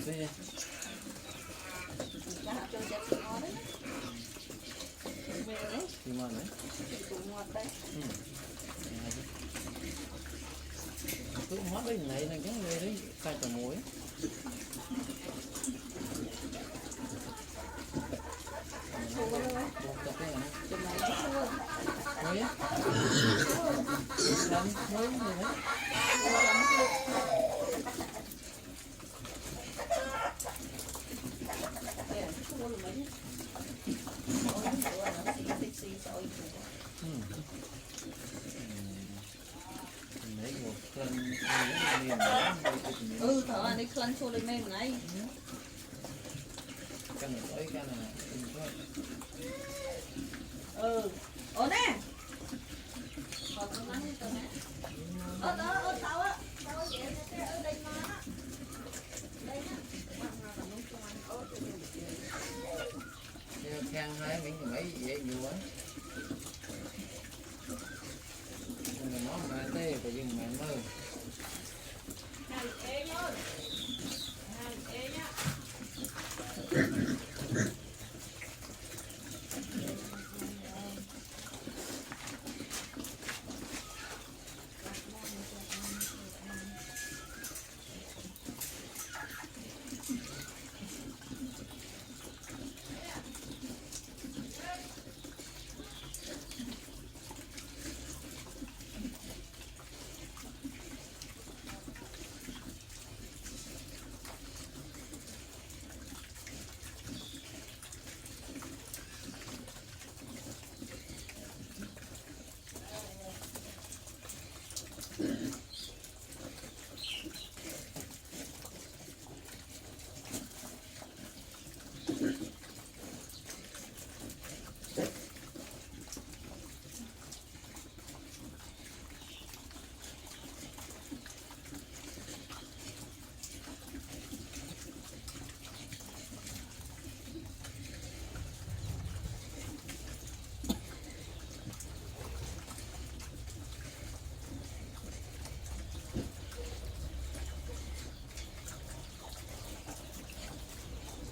đây thì mà đấy cứ hóa đây này là cái người đấy cài cả muối muối á làm muối gì đấy lấy một cân thở anh đi cân chua lên mềm này cân tới cái này ổn nè còn nó nắng như tao nè tao á tao dễ ở đây mà đây á khen hai miếng mấy vậy nhiều quá